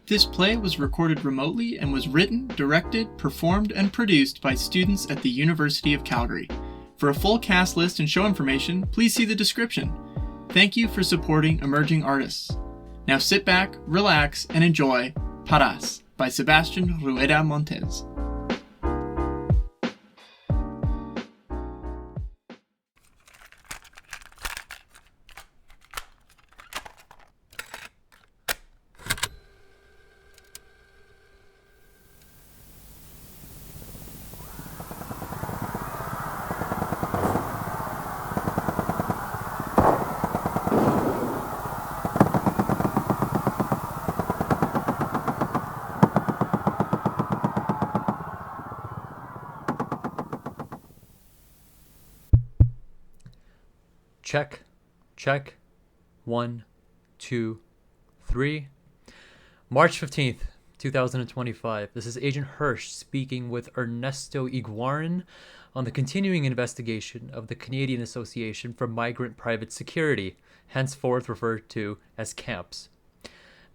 This play was recorded remotely and was written, directed, performed, and produced by students at the University of Calgary. For a full cast list and show information, please see the description. Thank you for supporting emerging artists. Now sit back, relax, and enjoy Paras by Sebastian Rueda Montez. Check. 1, 2, 3. March 15th, 2025. This is Agent Hirsch speaking with Ernesto Iguaran on the continuing investigation of the Canadian Association for Migrant Private Security, henceforth referred to as CAMPS.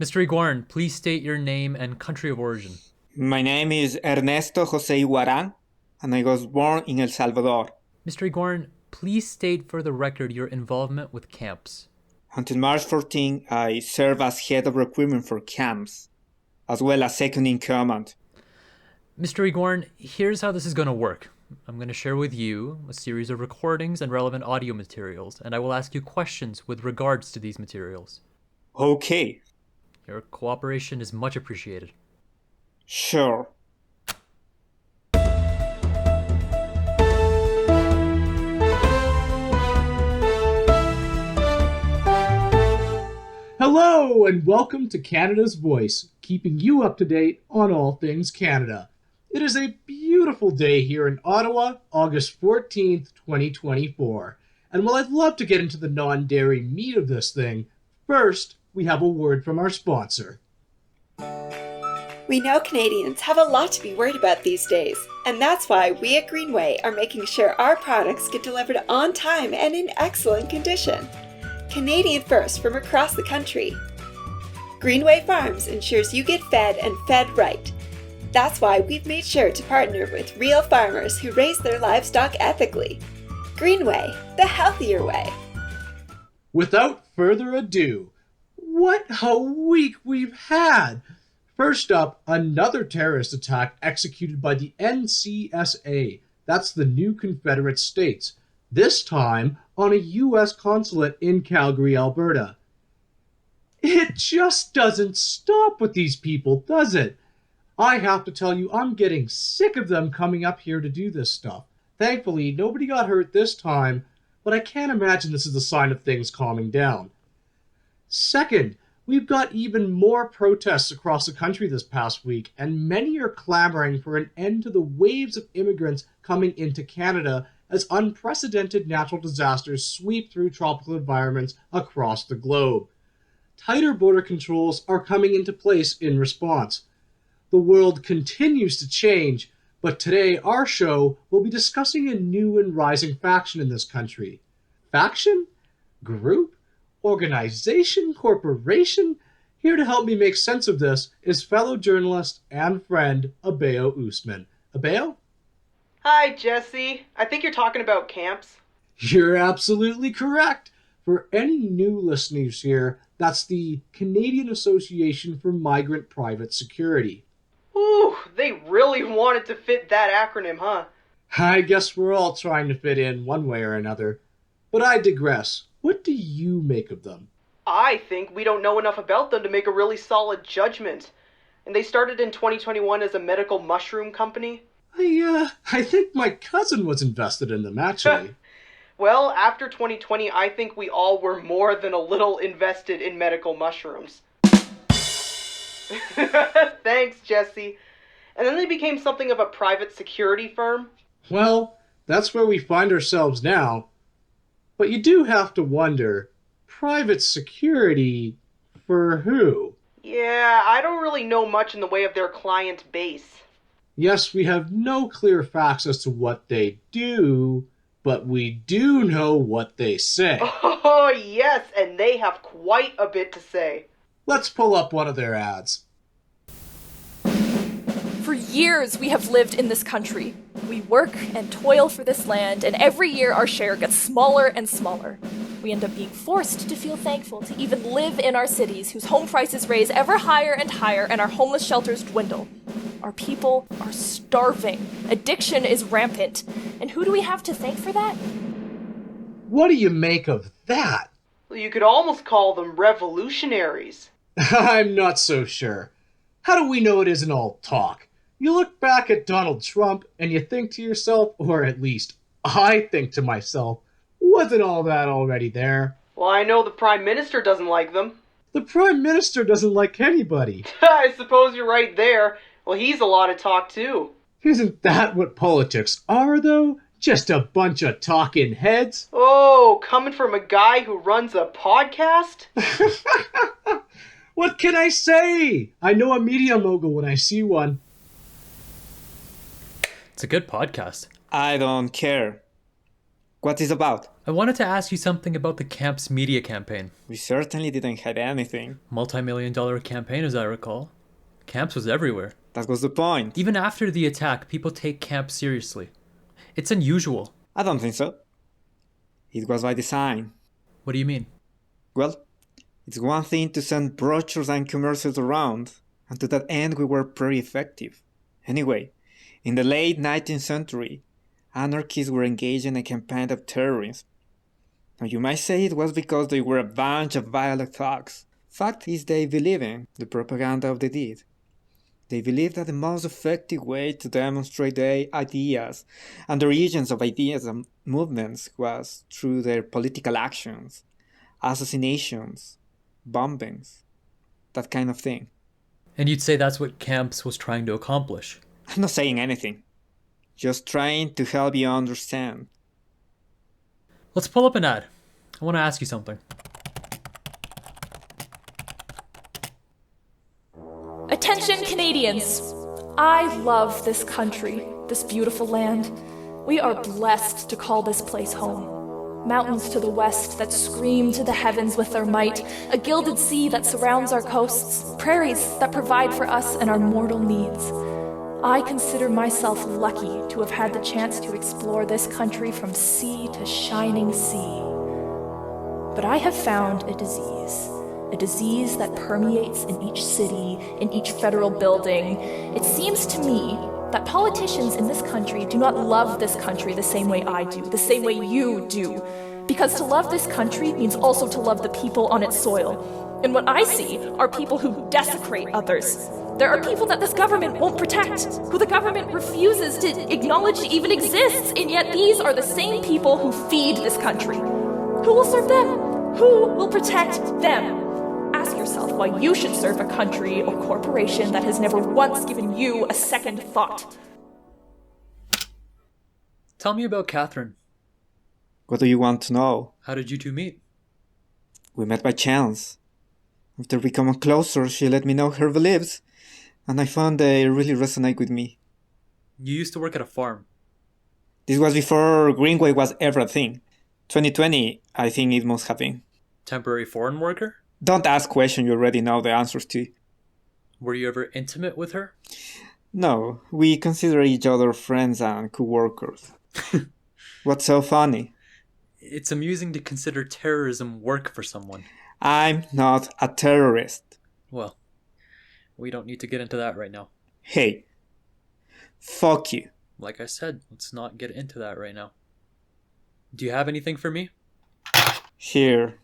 Mr. Iguaran, please state your name and country of origin. My name is Ernesto Jose Iguaran, and I was born in El Salvador. Mr. Iguaran, please state for the record your involvement with CAMPS. Until March 14, I served as head of recruitment for CAMPS, as well as second in command. Mr. Iguaran, here's how this is going to work. I'm going to share with you a series of recordings and relevant audio materials, and I will ask you questions with regards to these materials. Okay. Your cooperation is much appreciated. Sure. Hello and welcome to Canada's Voice, keeping you up to date on all things Canada. It is a beautiful day here in Ottawa, August 14th, 2024. And while I'd love to get into the non-dairy meat of this thing, first, we have a word from our sponsor. We know Canadians have a lot to be worried about these days, and that's why we at Greenway are making sure our products get delivered on time and in excellent condition. Canadian first from across the country. Greenway Farms ensures you get fed and fed right. That's why we've made sure to partner with real farmers who raise their livestock ethically. Greenway, the healthier way. Without further ado, what a week we've had! First up, another terrorist attack executed by the NCSA. That's the New Confederate States. This time on a U.S. consulate in Calgary, Alberta. It just doesn't stop with these people, does it? I have to tell you, I'm getting sick of them coming up here to do this stuff. Thankfully, nobody got hurt this time, but I can't imagine this is a sign of things calming down. Second, we've got even more protests across the country this past week, and many are clamoring for an end to the waves of immigrants coming into Canada as unprecedented natural disasters sweep through tropical environments across the globe. Tighter border controls are coming into place in response. The world continues to change, but today our show will be discussing a new and rising faction in this country. Faction? Group? Organization? Corporation? Here to help me make sense of this is fellow journalist and friend Abeo Usman. Abeo? Hi, Jesse. I think you're talking about camps. You're absolutely correct. For any new listeners here, that's the Canadian Association for Migrant Private Security. Ooh, they really wanted to fit that acronym, huh? I guess we're all trying to fit in one way or another. But I digress. What do you make of them? I think we don't know enough about them to make a really solid judgment. And they started in 2021 as a medical mushroom company. I think my cousin was invested in them, actually. Well, after 2020, I think we all were more than a little invested in medical mushrooms. Thanks, Jesse. And then they became something of a private security firm. Well, that's where we find ourselves now. But you do have to wonder, private security for who? Yeah, I don't really know much in the way of their client base. Yes, we have no clear facts as to what they do, but we do know what they say. Oh, yes, and they have quite a bit to say. Let's pull up one of their ads. For years we have lived in this country. We work and toil for this land, and every year our share gets smaller and smaller. We end up being forced to feel thankful to even live in our cities, whose home prices raise ever higher and higher, and our homeless shelters dwindle. Our people are starving. Addiction is rampant. And who do we have to thank for that? What do you make of that? Well, you could almost call them revolutionaries. I'm not so sure. How do we know it isn't all talk? You look back at Donald Trump and you think to yourself, or at least I think to myself, wasn't all that already there? Well, I know the Prime Minister doesn't like them. The Prime Minister doesn't like anybody. I suppose you're right there. Well, he's a lot of talk too. Isn't that what politics are, though? Just a bunch of talking heads? Oh, coming from a guy who runs a podcast? What can I say? I know a media mogul when I see one. It's a good podcast. I don't care. What is it about? I wanted to ask you something about the camp's media campaign. We certainly didn't hide anything. Multi-million-dollar campaign, as I recall. Camps was everywhere. That was the point. Even after the attack, people take camp seriously. It's unusual. I don't think so. It was by design. What do you mean? Well, it's one thing to send brochures and commercials around, and to that end we were pretty effective. Anyway, in the late 19th century, anarchists were engaged in a campaign of terrorism. Now you might say it was because they were a bunch of violent thugs. Fact is they believe in the propaganda of the deed. They believe that the most effective way to demonstrate their ideas and the origins of ideas and movements was through their political actions, assassinations, bombings, that kind of thing. And you'd say that's what Camps was trying to accomplish? I'm not saying anything. Just trying to help you understand. Let's pull up an ad. I want to ask you something. Attention, Canadians! I love this country, this beautiful land. We are blessed to call this place home. Mountains to the west that scream to the heavens with their might, a gilded sea that surrounds our coasts, prairies that provide for us and our mortal needs. I consider myself lucky to have had the chance to explore this country from sea to shining sea. But I have found a disease that permeates in each city, in each federal building. It seems to me that politicians in this country do not love this country the same way I do, the same way you do. Because to love this country means also to love the people on its soil. And what I see are people who desecrate others. There are people that this government won't protect, who the government refuses to acknowledge even exists, and yet these are the same people who feed this country. Who will serve them? Who will protect them? Ask yourself why you should serve a country or corporation that has never once given you a second thought. Tell me about Catherine. What do you want to know? How did you two meet? We met by chance. After becoming closer, she let me know her beliefs, and I found they really resonate with me. You used to work at a farm. This was before Greenway was ever a thing. 2020, I think it must have been. Temporary foreign worker? Don't ask questions you already know the answers to. Were you ever intimate with her? No, we consider each other friends and co-workers. What's so funny? It's amusing to consider terrorism work for someone. I'm not a terrorist. Well, we don't need to get into that right now. Hey, fuck you. Like I said, let's not get into that right now. Do you have anything for me? Here.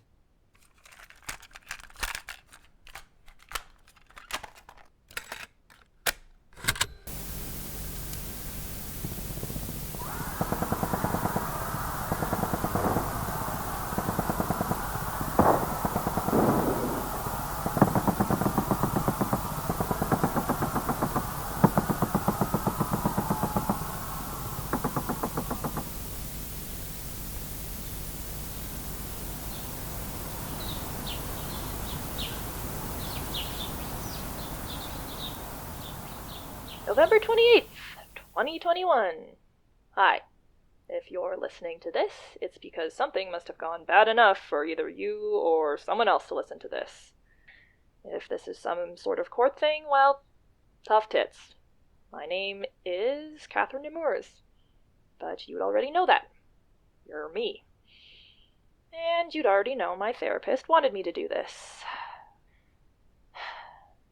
November 28th, 2021. Hi. If you're listening to this, it's because something must have gone bad enough for either you or someone else to listen to this. If this is some sort of court thing, well, tough tits. My name is Catherine Nemours, but you'd already know that. You're me. And you'd already know my therapist wanted me to do this.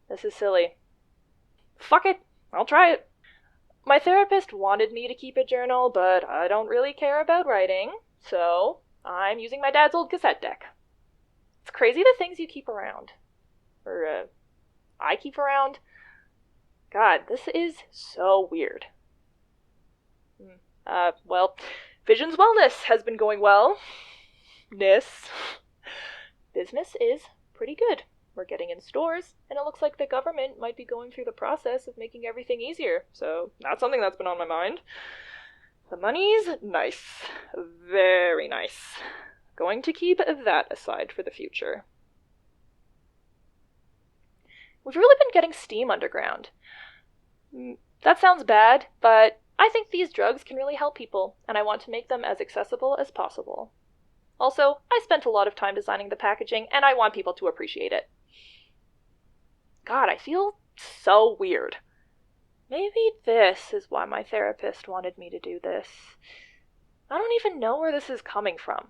This is silly. Fuck it, I'll try it. My therapist wanted me to keep a journal, but I don't really care about writing, so I'm using my dad's old cassette deck. It's crazy the things you keep around. Or, I keep around. God, this is so weird. Well, Vision's wellness has been going well. Business is pretty good. We're getting in stores, and it looks like the government might be going through the process of making everything easier, so that's something that's been on my mind. The money's nice. Very nice. Going to keep that aside for the future. We've really been getting steam underground. That sounds bad, but I think these drugs can really help people, and I want to make them as accessible as possible. Also, I spent a lot of time designing the packaging, and I want people to appreciate it. God, I feel so weird. Maybe this is why my therapist wanted me to do this. I don't even know where this is coming from.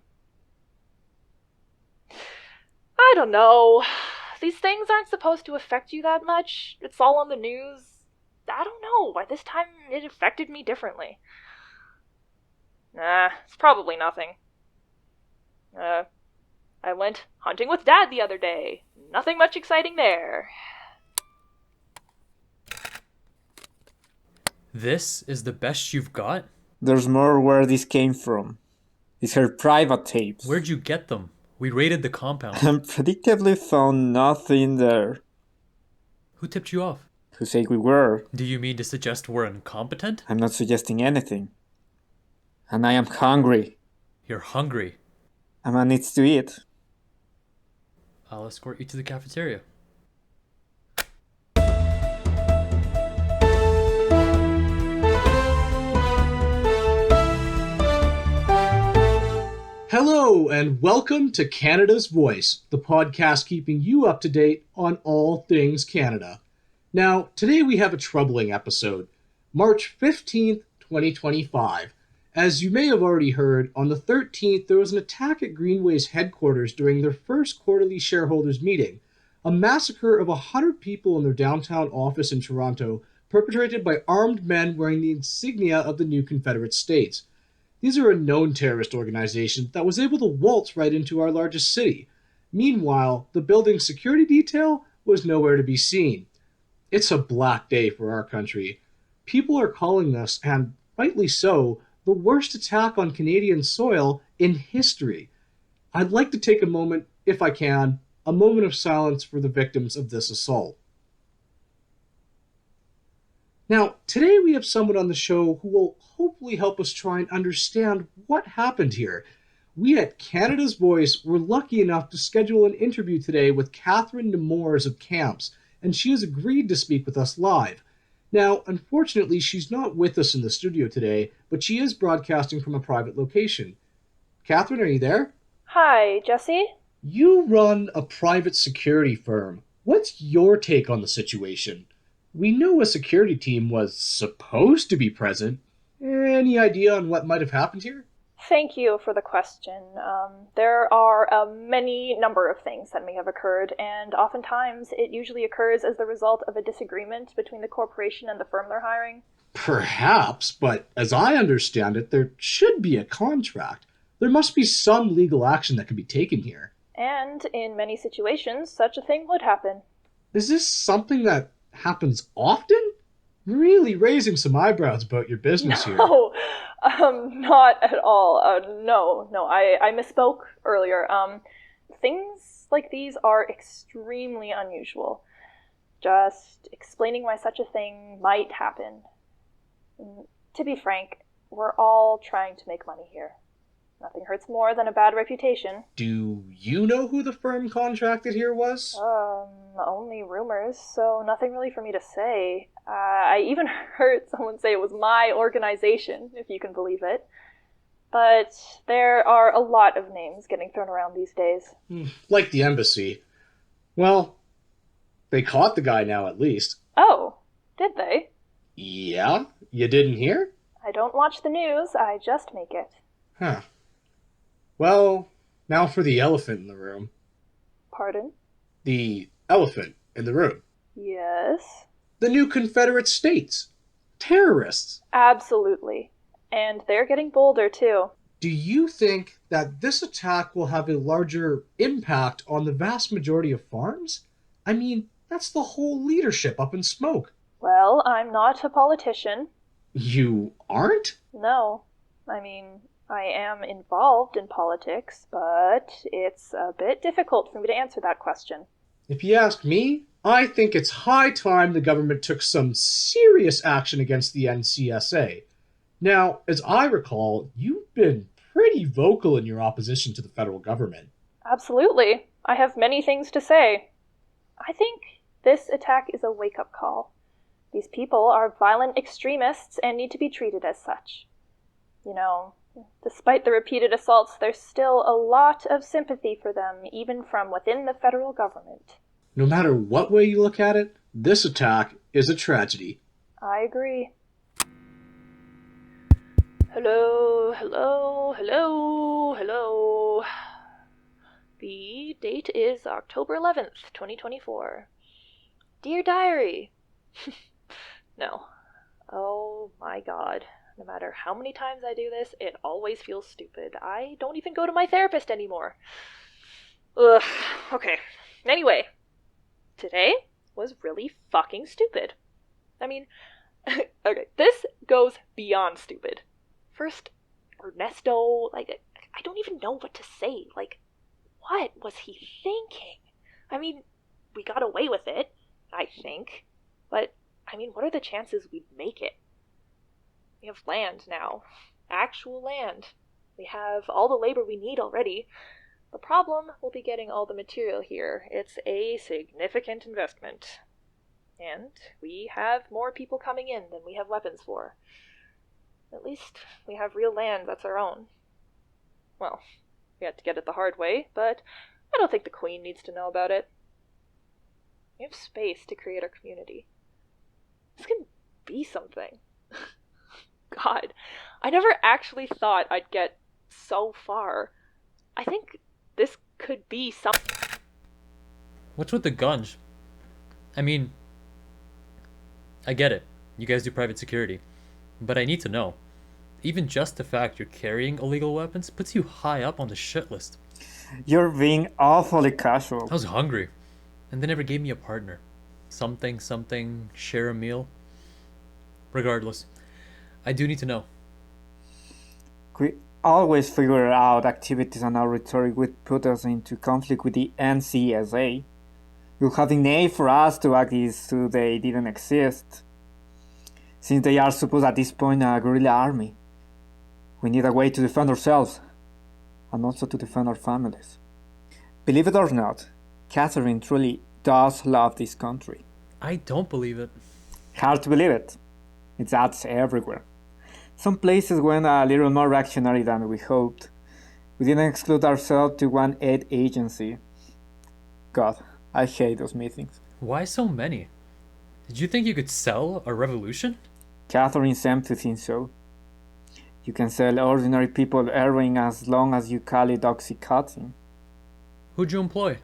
I don't know. These things aren't supposed to affect you that much. It's all on the news. I don't know why this time it affected me differently. Nah, it's probably nothing. I went hunting with Dad the other day. Nothing much exciting there. This is the best you've got? There's more where this came from. These are private tapes. Where'd you get them? We raided the compound. And predictably found nothing there. Who tipped you off? Who said we were? Do you mean to suggest we're incompetent? I'm not suggesting anything. And I am hungry. You're hungry. A man needs to eat. I'll escort you to the cafeteria. Hello, and welcome to Canada's Voice, the podcast keeping you up to date on all things Canada. Now, today we have a troubling episode. March 15th, 2025. As you may have already heard, on the 13th there was an attack at Greenway's headquarters during their first quarterly shareholders meeting. A massacre of 100 people in their downtown office in Toronto, perpetrated by armed men wearing the insignia of the new Confederate States. These are a known terrorist organization that was able to waltz right into our largest city. Meanwhile, the building's security detail was nowhere to be seen. It's a black day for our country. People are calling this, and rightly so, the worst attack on Canadian soil in history. I'd like to take a moment, if I can, a moment of silence for the victims of this assault. Now, today we have someone on the show who will hopefully help us try and understand what happened here. We at Canada's Voice were lucky enough to schedule an interview today with Catherine Nemours of Camps, and she has agreed to speak with us live. Now, unfortunately, she's not with us in the studio today, but she is broadcasting from a private location. Catherine, are you there? Hi, Jesse? You run a private security firm. What's your take on the situation? We know a security team was supposed to be present. Any idea on what might have happened here? Thank you for the question. There are a many number of things that may have occurred, and oftentimes it usually occurs as the result of a disagreement between the corporation and the firm they're hiring. Perhaps, but as I understand it, there should be a contract. There must be some legal action that can be taken here. And in many situations, such a thing would happen. Is this something that happens often? Really raising some eyebrows about your business here. No, not at all. No, I misspoke earlier. Things like these are extremely unusual. Just explaining why such a thing might happen. To be frank, we're all trying to make money here. Nothing hurts more than a bad reputation. Do you know who the firm contracted here was? Only rumors, so nothing really for me to say. I even heard someone say it was my organization, if you can believe it. But there are a lot of names getting thrown around these days. Like the embassy. Well, they caught the guy now at least. Oh, did they? Yeah? You didn't hear? I don't watch the news, I just make it. Huh. Well, now for the elephant in the room. Pardon? The elephant in the room. Yes? The new Confederate States. Terrorists. Absolutely. And they're getting bolder, too. Do you think that this attack will have a larger impact on the vast majority of farms? I mean, that's the whole leadership up in smoke. Well, I'm not a politician. You aren't? No. I mean, I am involved in politics, but it's a bit difficult for me to answer that question. If you ask me, I think it's high time the government took some serious action against the NCSA. Now, as I recall, you've been pretty vocal in your opposition to the federal government. Absolutely. I have many things to say. I think this attack is a wake-up call. These people are violent extremists and need to be treated as such. You know, despite the repeated assaults, there's still a lot of sympathy for them, even from within the federal government. No matter what way you look at it, this attack is a tragedy. I agree. Hello, hello, hello, hello. The date is October 11th, 2024. Dear Diary. No. Oh my god. No matter how many times I do this, it always feels stupid. I don't even go to my therapist anymore. Ugh. Okay. Anyway. Today was really fucking stupid. I mean, okay, this goes beyond stupid. First, Ernesto, I don't even know what to say. What was he thinking? I mean, we got away with it, I think. But, I mean, what are the chances we'd make it? We have land now. Actual land. We have all the labor we need already. The problem will be getting all the material here. It's a significant investment. And we have more people coming in than we have weapons for. At least we have real land that's our own. Well, we had to get it the hard way, but I don't think the Queen needs to know about it. We have space to create our community. This can be something. God, I never actually thought I'd get so far. I think this could be something. What's with the guns? I mean, I get it. You guys do private security. But I need to know. Even just the fact you're carrying illegal weapons puts you high up on the shit list. You're being awfully casual. I was hungry. And they never gave me a partner. Something, share a meal. Regardless, I do need to know. We always figure out activities on our rhetoric would put us into conflict with the NCSA. You'll have the name for us to act as though they didn't exist. Since they are supposed at this point a guerrilla army, we need a way to defend ourselves, and also to defend our families. Believe it or not, Catherine truly does love this country. I don't believe it. Hard to believe it. It's ads everywhere. Some places went a little more reactionary than we hoped. We didn't exclude ourselves to one aid agency. God, I hate those meetings. Why so many? Did you think you could sell a revolution? Catherine seemed to think so. You can sell ordinary people heroin as long as you call it Oxycontin. Who'd you employ?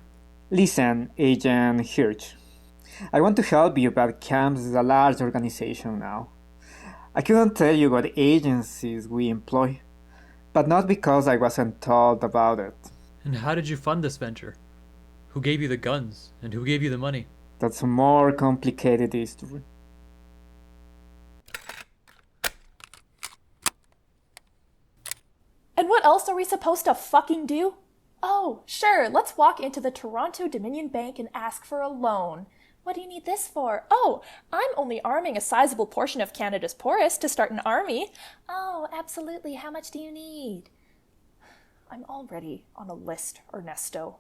Listen, Agent Hirsch. I want to help you, but CAMS is a large organization now. I couldn't tell you what agencies we employ, but not because I wasn't told about it. And how did you fund this venture? Who gave you the guns, and who gave you the money? That's a more complicated history. And what else are we supposed to fucking do? Oh, sure, let's walk into the Toronto Dominion Bank and ask for a loan. What do you need this for? Oh, I'm only arming a sizable portion of Canada's poorest to start an army. Oh, absolutely. How much do you need? I'm already on a list, Ernesto.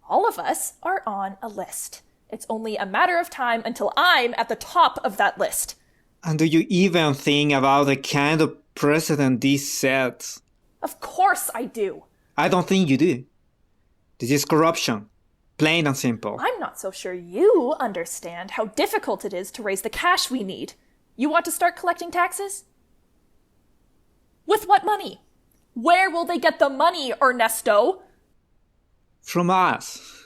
All of us, are on a list. It's only a matter of time until I'm at the top of that list. And do you even think about the kind of precedent this sets? Of course I do. I don't think you do. This is corruption. Plain and simple. I'm not so sure you understand how difficult it is to raise the cash we need. You want to start collecting taxes? With what money? Where will they get the money, Ernesto? From us.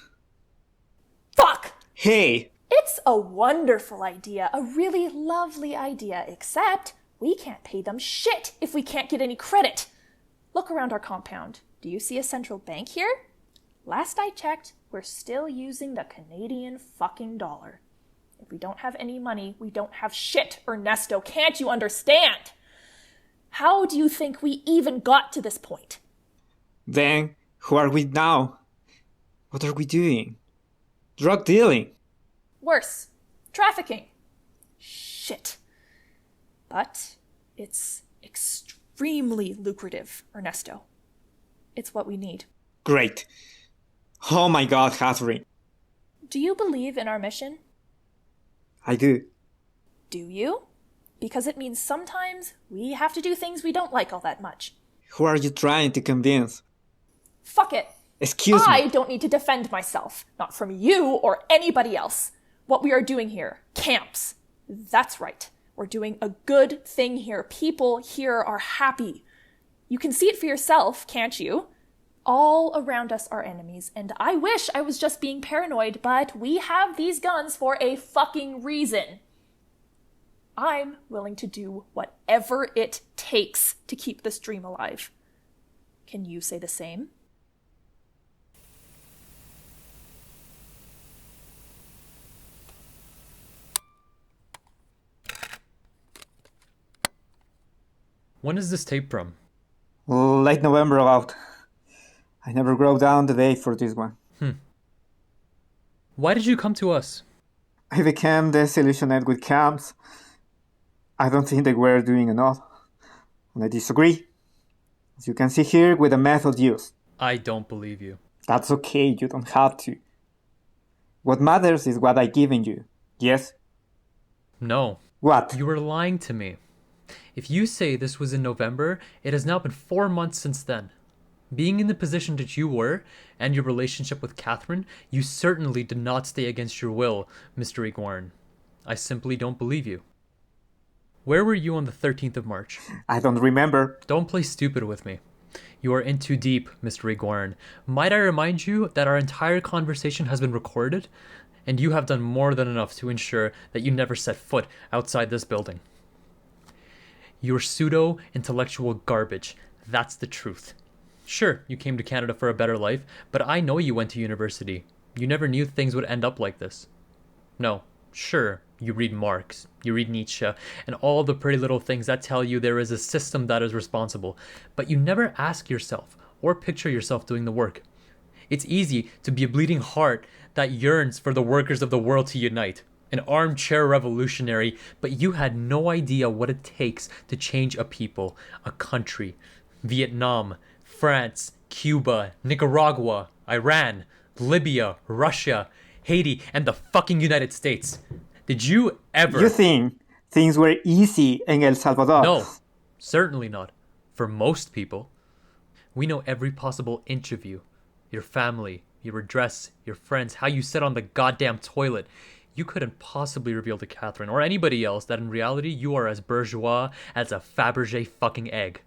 Fuck! Hey! It's a wonderful idea, a really lovely idea, except we can't pay them shit if we can't get any credit. Look around our compound. Do you see a central bank here? Last I checked, we're still using the Canadian fucking dollar. If we don't have any money, we don't have shit, Ernesto. Can't you understand? How do you think we even got to this point? Then, who are we now? What are we doing? Drug dealing. Worse, trafficking. Shit. But it's extremely lucrative, Ernesto. It's what we need. Great. Oh my god, Catherine. Do you believe in our mission? I do. Do you? Because it means sometimes we have to do things we don't like all that much. Who are you trying to convince? Fuck it. Excuse I me. don't need to defend myself. Not from you or anybody else. What we are doing here. Camps. That's right. We're doing a good thing here. People here are happy. You can see it for yourself, can't you? All around us are enemies, and I wish I was just being paranoid, but we have these guns for a fucking reason. I'm willing to do whatever it takes to keep this dream alive. Can you say the same? When is this tape from? Late November about. I never wrote down the date for this one. Why did you come to us? I became disillusioned with camps. I don't think they were doing enough. And I disagree. As you can see here with the method used. I don't believe you. That's okay, you don't have to. What matters is what I've given you. Yes? No. What? You were lying to me. If you say this was in November, it has now been 4 months since then. Being in the position that you were, and your relationship with Catherine, you certainly did not stay against your will, Mr. Iguaran. I simply don't believe you. Where were you on the 13th of March? I don't remember. Don't play stupid with me. You are in too deep, Mr. Iguaran. Might I remind you that our entire conversation has been recorded, and you have done more than enough to ensure that you never set foot outside this building. You're pseudo-intellectual garbage. That's the truth. Sure, you came to Canada for a better life, but I know you went to university. You never knew things would end up like this. No, sure, you read Marx, you read Nietzsche, and all the pretty little things that tell you there is a system that is responsible, but you never ask yourself or picture yourself doing the work. It's easy to be a bleeding heart that yearns for the workers of the world to unite. An armchair revolutionary, but you had no idea what it takes to change a people, a country. Vietnam, France, Cuba, Nicaragua, Iran, Libya, Russia, Haiti, and the fucking United States. Did you ever... You think things were easy in El Salvador? No, certainly not. For most people. We know every possible inch of you. Your family, your address, your friends, how you sit on the goddamn toilet. You couldn't possibly reveal to Catherine or anybody else that in reality you are as bourgeois as a Fabergé fucking egg.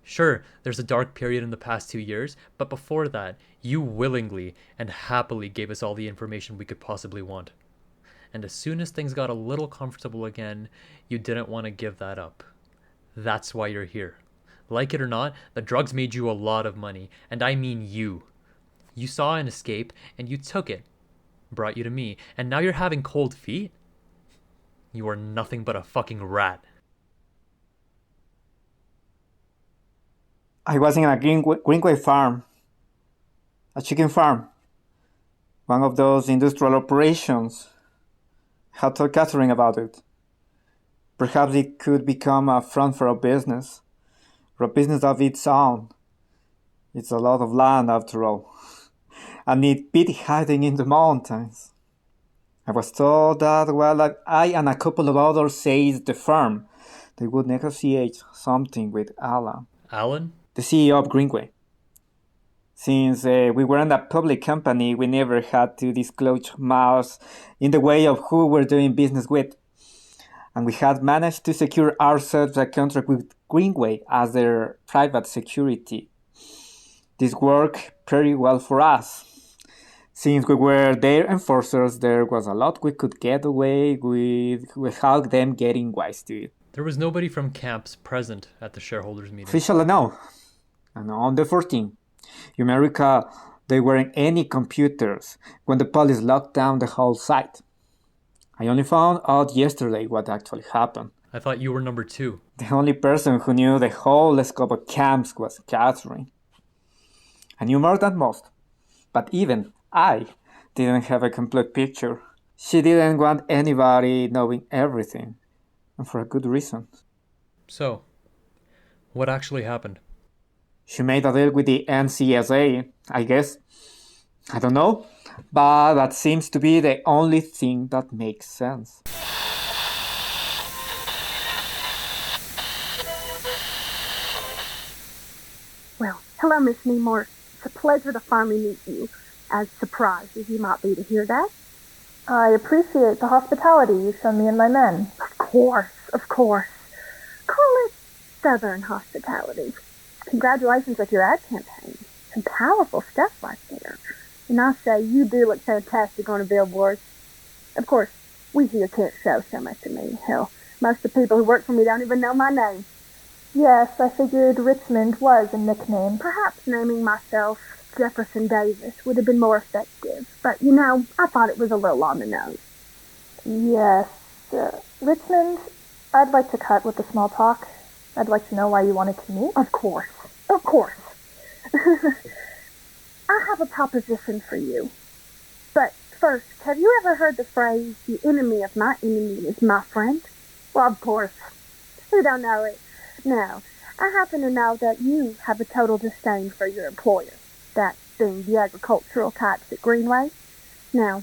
Sure, there's a dark period in the past 2 years, but before that, you willingly and happily gave us all the information we could possibly want. And as soon as things got a little comfortable again, you didn't want to give that up. That's why you're here. Like it or not, the drugs made you a lot of money, and I mean you. You saw an escape, and you took it. Brought you to me, and now you're having cold feet? You are nothing but a fucking rat. I was in a Greenway farm. A chicken farm. One of those industrial operations. I had told Catherine about it. Perhaps it could become a front for a business. For a business of its own. It's a lot of land after all. And it beat hiding in the mountains. I was told that while I and a couple of others seized the farm, they would negotiate something with Alan. Alan? The CEO of Greenway. Since we weren't a public company, we never had to disclose much in the way of who we're doing business with. and we had managed to secure ourselves a contract with Greenway as their private security. This worked pretty well for us. Since we were their enforcers, there was a lot we could get away with without them getting wise to it. There was nobody from camps present at the shareholders meeting. Officially, no. And on the 14th, you may recall there weren't any computers when the police locked down the whole site. I only found out yesterday what actually happened. I thought you were number 2. The only person who knew the whole scope of camps was Catherine. I knew more than most, but even I didn't have a complete picture. She didn't want anybody knowing everything, and for a good reason. So, what actually happened? She made a deal with the NCSA, I guess. I don't know, but that seems to be the only thing that makes sense. Well, hello, Miss Nemours. It's a pleasure to finally meet you, as surprised as you might be to hear that. I appreciate the hospitality you've shown me and my men. Of course. Call it Southern hospitality. Congratulations with your ad campaign. Some powerful stuff right there. And I say, you do look fantastic on a billboard. Of course, we here can't show so much of me. Hell, most of the people who work for me don't even know my name. Yes, I figured Richmond was a nickname. Perhaps naming myself Jefferson Davis would have been more effective. But, you know, I thought it was a little on the nose. Yes. Richmond, I'd like to cut with the small talk. I'd like to know why you wanted to meet. Of course. I have a proposition for you. But first, have you ever heard the phrase, the enemy of my enemy is my friend? Well, of course. Who don't know it? Now, I happen to know that you have a total disdain for your employer, that being the agricultural types at Greenway. Now,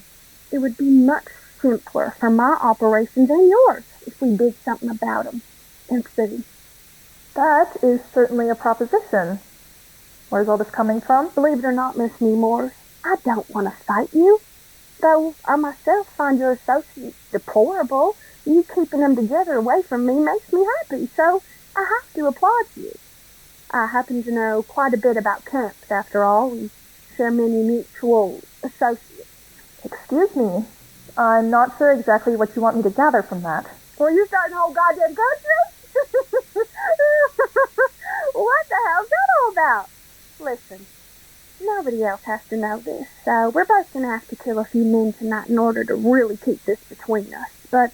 it would be much simpler for my operations and yours if we did something about them instead of... That is certainly a proposition. Where's all this coming from? Believe it or not, Miss Nemours, I don't want to fight you. Though I myself find your associates deplorable, you keeping them together away from me makes me happy, so I have to applaud you. I happen to know quite a bit about camps, after all. We share many mutual associates. Excuse me, I'm not sure exactly what you want me to gather from that. Well, you're starting the whole goddamn country? What the hell's that all about? Listen, nobody else has to know this, so we're both going to have to kill a few men tonight in order to really keep this between us. But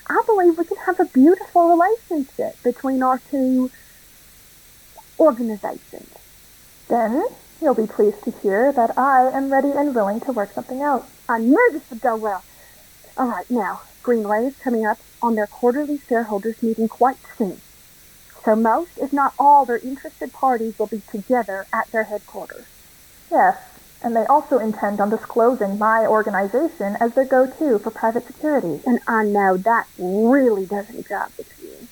I believe we can have a beautiful relationship between our two organizations. Then you'll be pleased to hear that I am ready and willing to work something out. I knew this would go well. All right, now, Greenway is coming up on their quarterly shareholders meeting quite soon. So most, if not all, their interested parties will be together at their headquarters. Yes, and they also intend on disclosing my organization as their go-to for private security. And I know that really doesn't jive with you.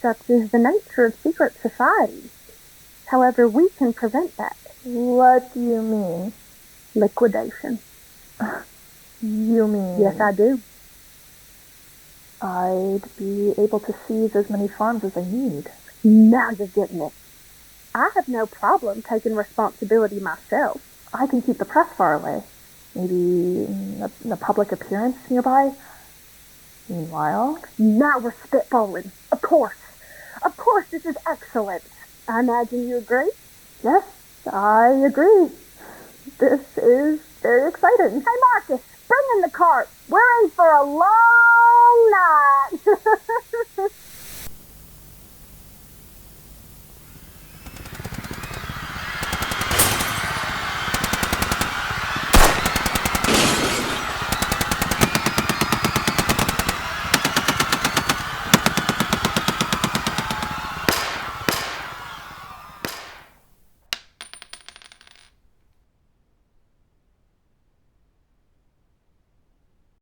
Such is the nature of secret societies. However, we can prevent that. What do you mean? Liquidation. You mean... Yes, I do. I'd be able to seize as many farms as I need. Now you're getting it. I have no problem taking responsibility myself. I can keep the press far away. Maybe a public appearance nearby. Meanwhile... Now we're spitballing. Of course, this is excellent. I imagine you agree? Yes, I agree. This is very exciting. Hey, Marcus, bring in the cart. We're in for a long night.